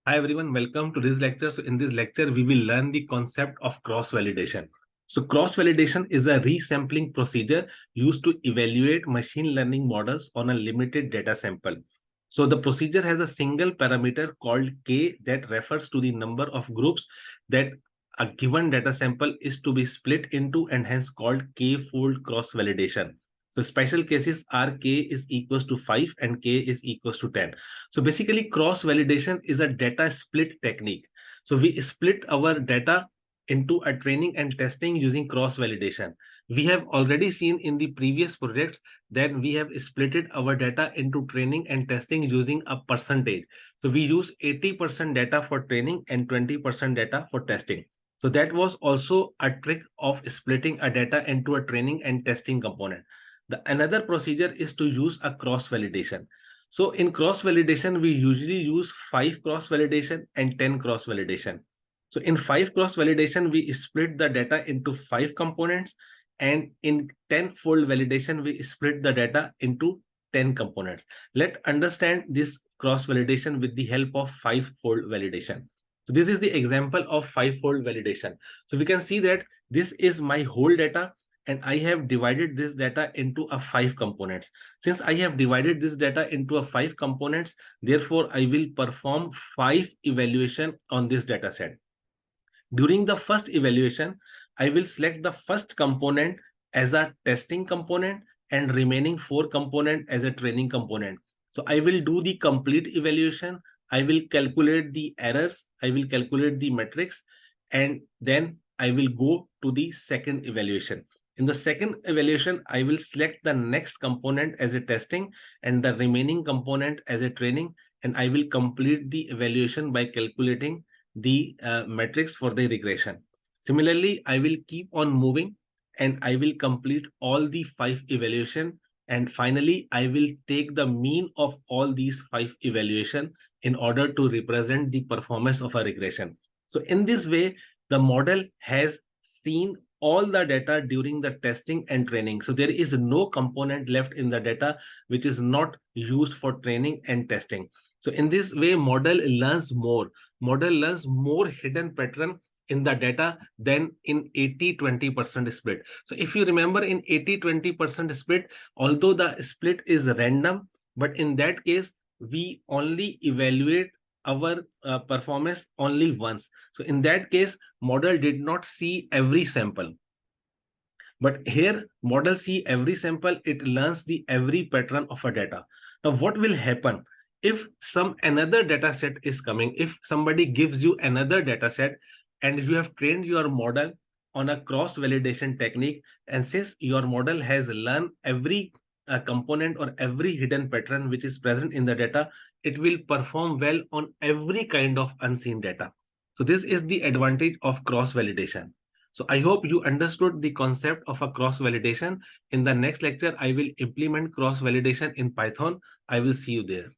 Hi everyone, welcome to this lecture. So in this lecture, we will learn the concept of cross-validation. So cross-validation is a resampling procedure used to evaluate machine learning models on a limited data sample. So the procedure has a single parameter called K that refers to the number of groups that a given data sample is to be split into and hence called K-fold cross-validation. So special cases are K is equals to 5 and K is equals to 10. So basically, cross-validation is a data split technique. So we split our data into a training and testing using cross-validation. We have already seen in the previous projects that we have splitted our data into training and testing using a percentage. So we use 80% data for training and 20% data for testing. So that was also a trick of splitting a data into a training and testing component. The another procedure is to use a cross-validation. So in cross-validation, we usually use 5 cross-validation and 10 cross-validation. So in 5 cross-validation, we split the data into 5 components, and in 10-fold validation, we split the data into 10 components. Let's understand this cross-validation with the help of 5-fold validation. So this is the example of 5-fold validation. So we can see that this is my whole data, and I have divided this data into a 5 components. Since I have divided this data into a 5 components, therefore I will perform 5 evaluation on this data set. During the first evaluation, I will select the first component as a testing component and remaining 4 component as a training component. So I will do the complete evaluation. I will calculate the errors. I will calculate the metrics, and then I will go to the second evaluation. In the second evaluation, I will select the next component as a testing and the remaining component as a training, and I will complete the evaluation by calculating the metrics for the regression. Similarly, I will keep on moving and I will complete all the 5 evaluation, and finally I will take the mean of all these 5 evaluation in order to represent the performance of a regression. So in this way, the model has seen all the data during the testing and training. So there is no component left in the data which is not used for training and testing. So in this way, model learns more hidden pattern in the data than in 80-20% split. So if you remember, in 80-20% split, although the split is random, but in that case, we only evaluate our performance only once. So in that case, model did not see every sample. But here, model see every sample, it learns the every pattern of a data. Now, what will happen if some another data set is coming? If somebody gives you another data set and you have trained your model on a cross-validation technique, and since your model has learned every component or every hidden pattern which is present in the data, it will perform well on every kind of unseen data. So this is the advantage of cross-validation. So I hope you understood the concept of a cross-validation. In the next lecture, I will implement cross-validation in Python. I will see you there.